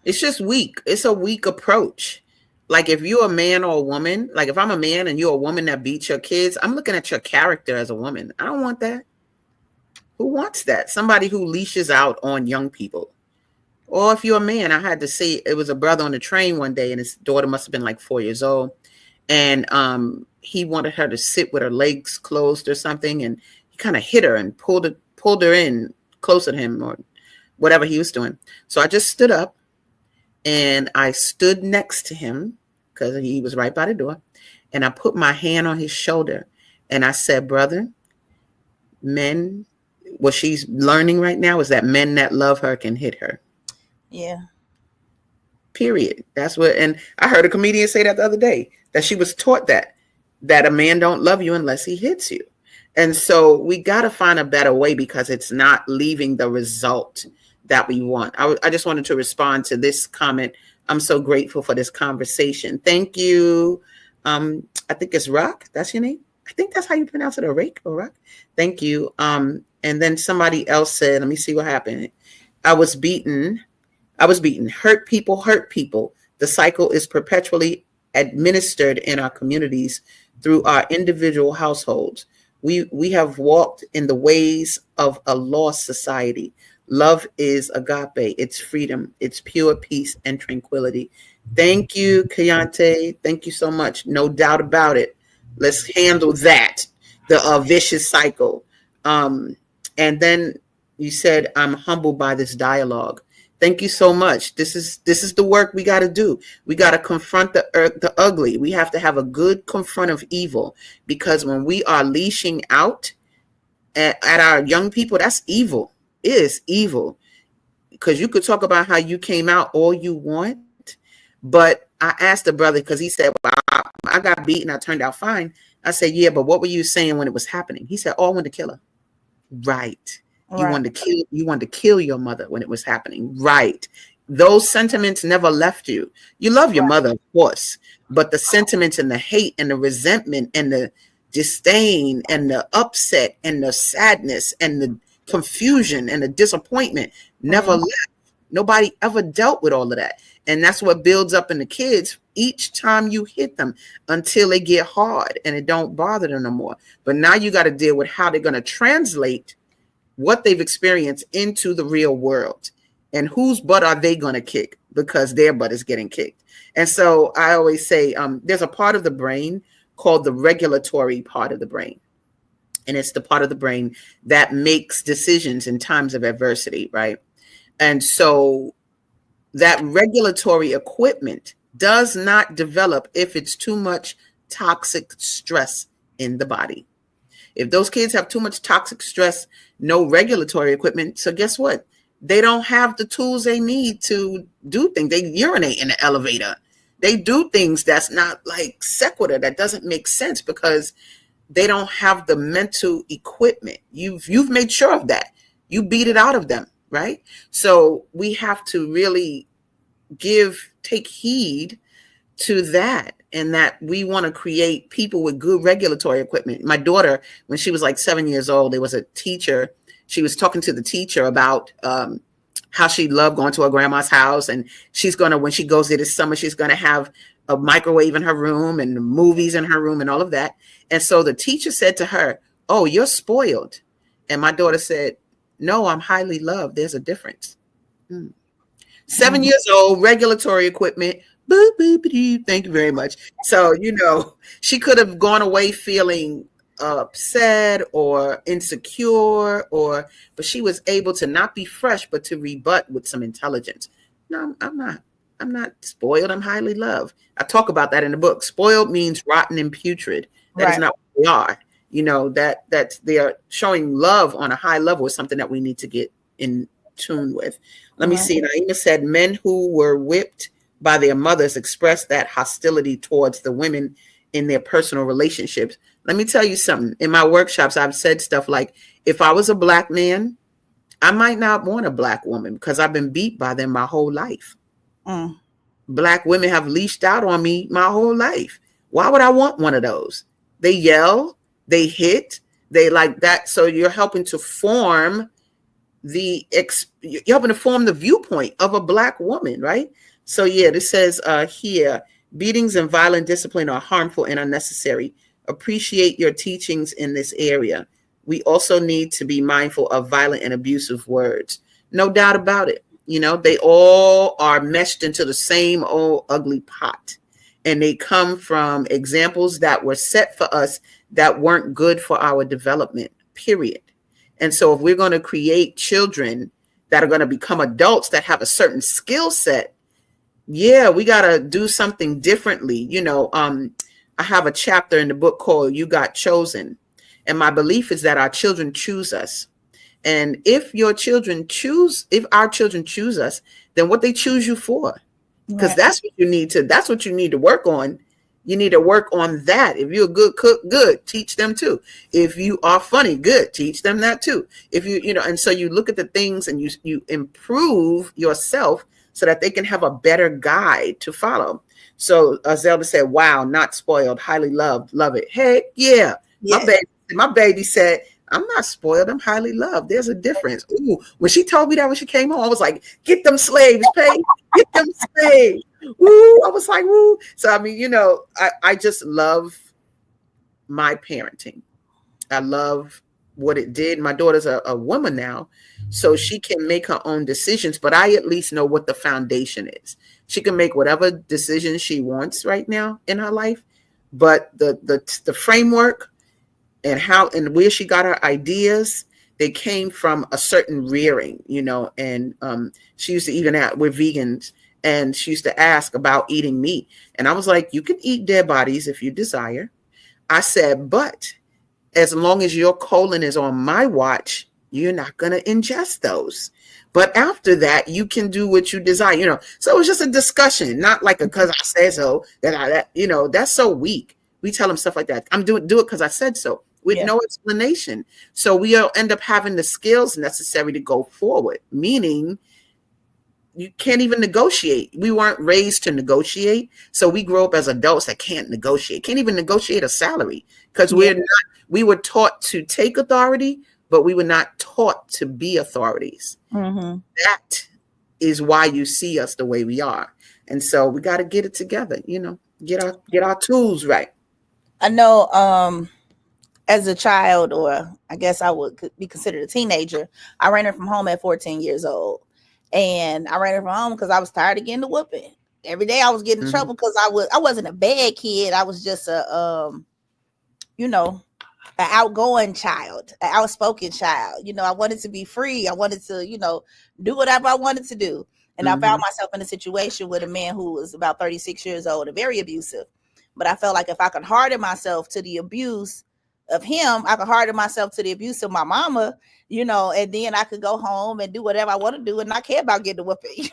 it's just weak. It's a weak approach. Like if you're a man or a woman, like if I'm a man and you're a woman that beats your kids, I'm looking at your character as a woman. I don't want that. Who wants that? Somebody who leashes out on young people. Or if you're a man, I had to see, it was a brother on the train one day and his daughter must have been like 4 years old. And he wanted her to sit with her legs closed or something. And kind of hit her and pulled her in closer to him or whatever he was doing. So I just stood up and I stood next to him because he was right by the door. And I put my hand on his shoulder and I said, brother, men, what she's learning right now is that men that love her can hit her.
Yeah.
Period. That's what, and I heard a comedian say that the other day, that she was taught that a man don't love you unless he hits you. And so we got to find a better way because it's not leaving the result that we want. I just wanted to respond to this comment. I'm so grateful for this conversation. Thank you. I think it's Rock. That's your name. I think that's how you pronounce it, or Rake or Rock. Thank you. And then somebody else said, let me see what happened. I was beaten. Hurt people. The cycle is perpetually administered in our communities through our individual households. We have walked in the ways of a lost society. Love is agape. It's freedom. It's pure peace and tranquility. Thank you, Kayante. Thank you so much. No doubt about it. Let's handle that, the vicious cycle. And then you said, I'm humbled by this dialogue. Thank you so much. This is the work we got to do. We got to confront the ugly. We have to have a good confront of evil, because when we are leashing out at our young people, that's evil. It is evil, because you could talk about how you came out all you want. But I asked the brother, because he said, well, I got beaten. I turned out fine. I said, yeah, but what were you saying when it was happening? He said, oh, I wanted to kill her. Right. You wanted to kill your mother when it was happening. Right. Those sentiments never left you. You love your mother, of course, but the sentiments and the hate and the resentment and the disdain and the upset and the sadness and the confusion and the disappointment never left. Nobody ever dealt with all of that. And that's what builds up in the kids each time you hit them until they get hard and it don't bother them no more. But now you got to deal with how they're going to translate what they've experienced into the real world, and whose butt are they going to kick, because their butt is getting kicked. And so I always say there's a part of the brain called the regulatory part of the brain. And it's the part of the brain that makes decisions in times of adversity, right? And so that regulatory equipment does not develop if it's too much toxic stress in the body. If those kids have too much toxic stress, no regulatory equipment. So guess what? They don't have the tools they need to do things. They urinate in the elevator. They do things that's not like sequitur, that doesn't make sense, because they don't have the mental equipment. You've made sure of that. You beat it out of them, right? So we have to really take heed to that, and that we want to create people with good regulatory equipment. My daughter, when she was like 7 years old, there was a teacher. She was talking to the teacher about how she loved going to her grandma's house, and she's going to, when she goes there this summer, she's going to have a microwave in her room and movies in her room and all of that. And so the teacher said to her, oh, you're spoiled. And my daughter said, no, I'm highly loved. There's a difference. 7 years old, regulatory equipment. Boop, boop, boop. Thank you very much. So, she could have gone away feeling upset or insecure, but she was able to not be fresh, but to rebut with some intelligence. No, I'm not spoiled. I'm highly loved. I talk about that in the book. Spoiled means rotten and putrid. That is not what we are. That they are showing love on a high level is something that we need to get in tune with. Let me see. Naima said men who were whipped by their mothers express that hostility towards the women in their personal relationships. Let me tell you something. In my workshops, I've said stuff like, if I was a Black man, I might not want a Black woman because I've been beat by them my whole life. Black women have leashed out on me my whole life. Why would I want one of those? They yell, they hit, they like that. So you're helping to form the viewpoint of a Black woman, right? So yeah, this says here, beatings and violent discipline are harmful and unnecessary. Appreciate your teachings in this area. We also need to be mindful of violent and abusive words. No doubt about it. They all are meshed into the same old ugly pot. And they come from examples that were set for us that weren't good for our development. period. And so if we're going to create children that are going to become adults that have a certain skill set, yeah, we got to do something differently. I have a chapter in the book called You Got Chosen. And my belief is that our children choose us. And if our children choose us, then what they choose you for? Because
Right.
that's what you need to work on. You need to work on that. If you're a good cook, good, teach them too. If you are funny, good, teach them that too. If and so you look at the things and you improve yourself so that they can have a better guide to follow. So Zelda said, wow, not spoiled, highly loved, love it. Heck yeah.
Yes.
My baby said, I'm not spoiled, I'm highly loved. There's a difference. Ooh, when she told me that when she came home, I was like, get them slaves, Pay. Get them slaves. Woo. I was like, woo. So, I mean, I just love my parenting. I love what it did. My daughter's a woman now, so she can make her own decisions, but I at least know what the foundation is. She can make whatever decision she wants right now in her life, but the framework and how and where she got her ideas, they came from a certain rearing, and she used to even we're vegans, and she used to ask about eating meat. And I was like, you can eat dead bodies if you desire. I said, but as long as your colon is on my watch, you're not going to ingest those. But after that, you can do what you desire, So it was just a discussion, not like because I said so, that's so weak. We tell them stuff like that. Do it because I said so, with no explanation. So we'll end up having the skills necessary to go forward, meaning you can't even negotiate. We weren't raised to negotiate. So we grow up as adults that can't negotiate, can't even negotiate a salary because we were taught to take authority, but we were not taught to be authorities.
Mm-hmm.
That is why you see us the way we are. And so we got to get it together, get our tools right.
I know as a child, or I guess I would be considered a teenager, I ran her from home at 14 years old. And I ran her from home because I was tired of getting the whooping. Every day I was getting in trouble because I wasn't a bad kid. I was just an outgoing child, an outspoken child. I wanted to be free. I wanted to, do whatever I wanted to do. And I found myself in a situation with a man who was about 36 years old and very abusive. But I felt like if I could harden myself to the abuse of him, I could harden myself to the abuse of my mama, and then I could go home and do whatever I want to do and not care about getting a whooping,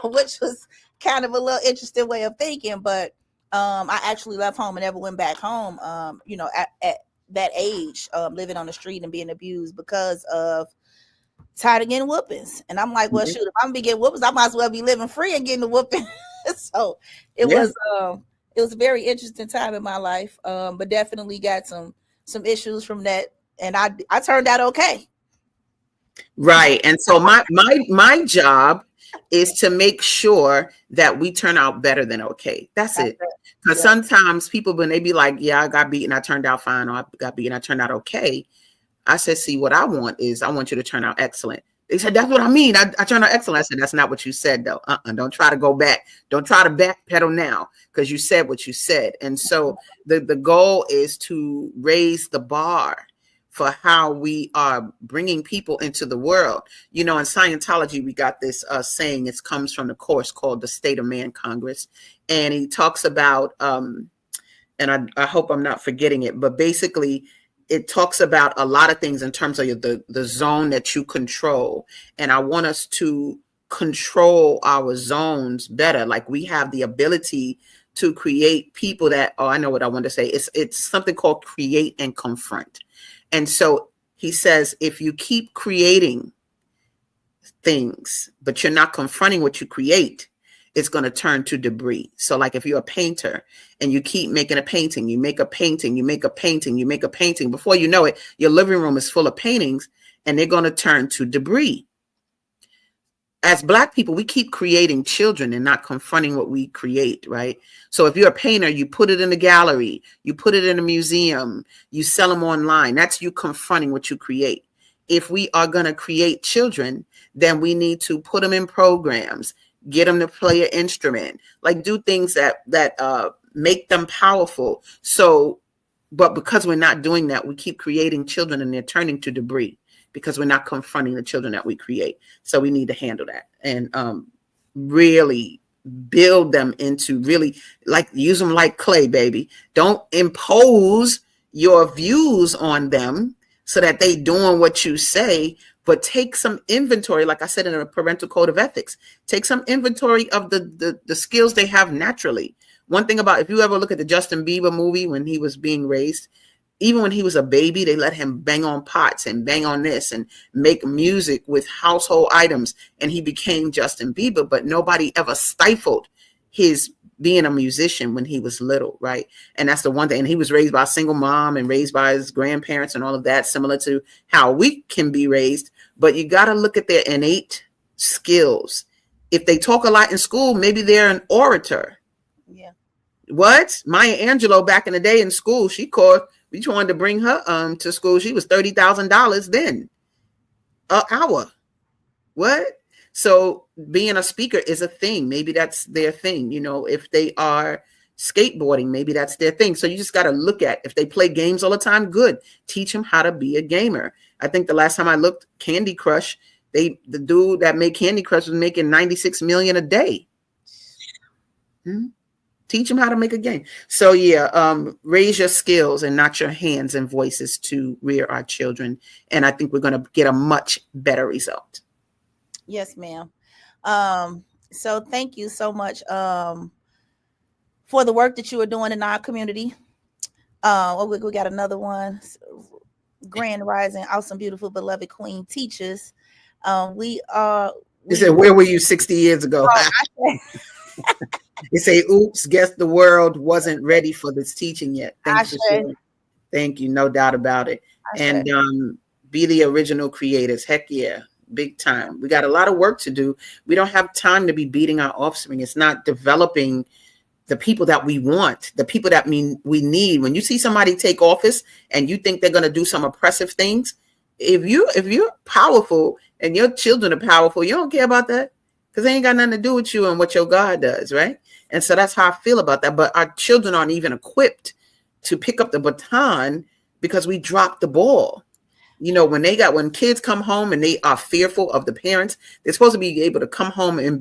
which was kind of a little interesting way of thinking. But I actually left home and never went back home, at that age, living on the street and being abused because of tired of getting whoopings. And I'm like, well, shoot, if I'm gonna be getting whoopings, I might as well be living free and getting the whooping. So it was a very interesting time in my life, but definitely got some issues from that. And I turned out okay.
Right. And so my job is to make sure that we turn out better than okay. That's it. Because sometimes people, when they be like, yeah, I got beaten, I turned out fine, or I got beaten, I turned out okay. I said, see, what I want is I want you to turn out excellent. They said, that's what I mean. I turned out excellent. I said, that's not what you said, though. Don't try to go back. Don't try to backpedal now because you said what you said. And so the goal is to raise the bar for how we are bringing people into the world. In Scientology, we got this saying, it comes from the course called the State of Man Congress. And he talks about, and I hope I'm not forgetting it, but basically it talks about a lot of things in terms of the zone that you control. And I want us to control our zones better. Like we have the ability to create people that, I know what I want to say. It's something called create and confront. And so he says, if you keep creating things, but you're not confronting what you create, it's going to turn to debris. So like if you're a painter and you keep making a painting, you make a painting, you make a painting, you make a painting, before you know it, your living room is full of paintings and they're going to turn to debris. As Black people, we keep creating children and not confronting what we create, right? So if you're a painter, you put it in a gallery, you put it in a museum, you sell them online. That's you confronting what you create. If we are going to create children, then we need to put them in programs, get them to play an instrument, like do things that make them powerful. So But because we're not doing that, we keep creating children and they're turning to debris because we're not confronting the children that we create. So we need to handle that and really build them into really like use them like clay, baby. Don't impose your views on them so that they doing what you say, but take some inventory, like I said in a parental code of ethics, take some inventory of the skills they have naturally. One thing about, if you ever look at the Justin Bieber movie when he was being raised, even when he was a baby, they let him bang on pots and bang on this and make music with household items. And he became Justin Bieber, but nobody ever stifled his being a musician when he was little, right? And that's the one thing. And he was raised by a single mom and raised by his grandparents and all of that, similar to how we can be raised. But you got to look at their innate skills. If they talk a lot in school, maybe they're an orator.
Yeah.
What? Maya Angelou back in the day in school, we wanted to bring her to school. She was $30,000 then an hour. What? So being a speaker is a thing. Maybe that's their thing. You know, if they are skateboarding, maybe that's their thing. So you just got to look at, if they play games all the time, good. Teach them how to be a gamer. I think the last time I looked, Candy Crush, the dude that made Candy Crush was making $96 million a day. Teach them how to make a game. So yeah, raise your skills and not your hands and voices to rear our children. And I think we're going to get a much better result.
Yes, ma'am. So thank you so much for the work that you are doing in our community. We got another one. Grand Rising, awesome, beautiful, beloved Queen teaches. You
said, where were you 60 years ago? You say, oops, guess the world wasn't ready for this teaching yet. Thank you, no doubt about it. And be the original creators. Heck yeah, big time. We got a lot of work to do. We don't have time to be beating our offspring. It's not developing the people that we want, the people that we need. When you see somebody take office and you think they're going to do some oppressive things, if you're powerful and your children are powerful, you don't care about that because they ain't got nothing to do with you and what your God does, right? And so that's how I feel about that. But our children aren't even equipped to pick up the baton because we dropped the ball. You know, when kids come home and they are fearful of the parents, they're supposed to be able to come home and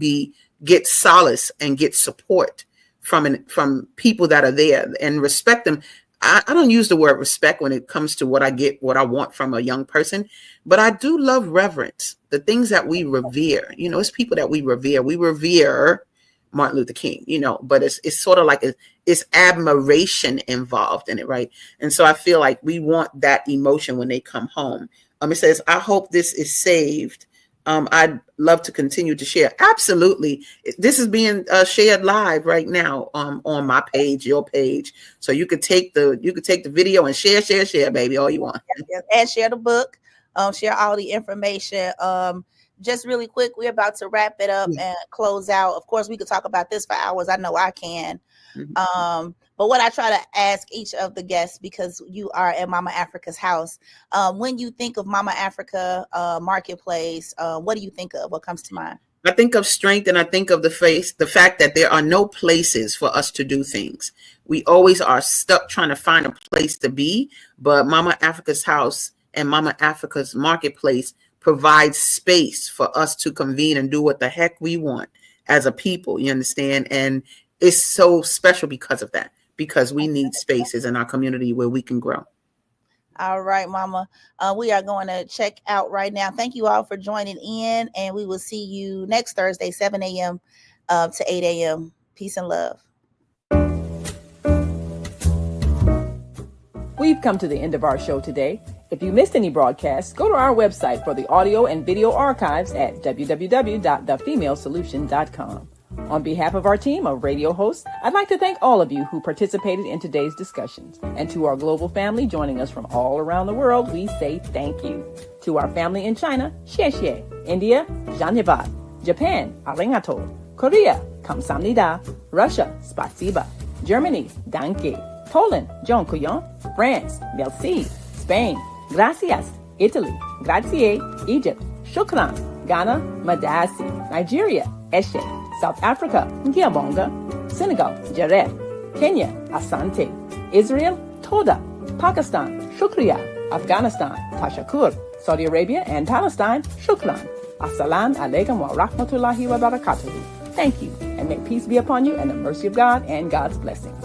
get solace and get support from people that are there and respect them. I don't use the word respect when it comes to what I want from a young person, but I do love reverence, the things that we revere. You know, it's people that we revere. We revere Martin Luther King, you know, but it's sort of like it's admiration involved in it, right? And so I feel like we want that emotion when they come home. It says, I hope this is saved. I'd love to continue to share. Absolutely. This is being shared live right now on my page, your page. So you could take the video and share, baby, all you want.
Yes, and share the book, share all the information. Just really quick, we're about to wrap it up and close out. Of course, we could talk about this for hours. I know I can. But what I try to ask each of the guests, because you are at Mama Africa's house, when you think of Mama Africa Marketplace, what do you think of? What comes to mind?
I think of strength, and I think of the fact that there are no places for us to do things. We always are stuck trying to find a place to be, but Mama Africa's house and Mama Africa's Marketplace provides space for us to convene and do what the heck we want as a people, you understand? And it's so special because of that, because we need spaces in our community where we can grow.
All right, Mama. We are going to check out right now. Thank you all for joining in, and we will see you next Thursday, 7 a.m. To 8 a.m. Peace and love.
We've come to the end of our show today. If you missed any broadcasts, go to our website for the audio and video archives at www.thefemalesolution.com. On behalf of our team of radio hosts, I'd like to thank all of you who participated in today's discussions. And to our global family joining us from all around the world, we say thank you. To our family in China, xie xie. India, dhanyavad. Japan, arigato. Korea, kamsamnida. Russia, spasiba. Germany, danke. Poland, dziękuję. France, merci. Spain, gracias. Italy, grazie. Egypt, shukran. Ghana, madasi. Nigeria, eshe. South Africa, Ngiyabonga. Senegal, Jaref. Kenya, Asante. Israel, Toda. Pakistan, Shukriya. Afghanistan, Tashakur. Saudi Arabia and Palestine, Shukran. Assalamu alaikum wa rahmatullahi wa barakatuhu. Thank you, and may peace be upon you and the mercy of God and God's blessings.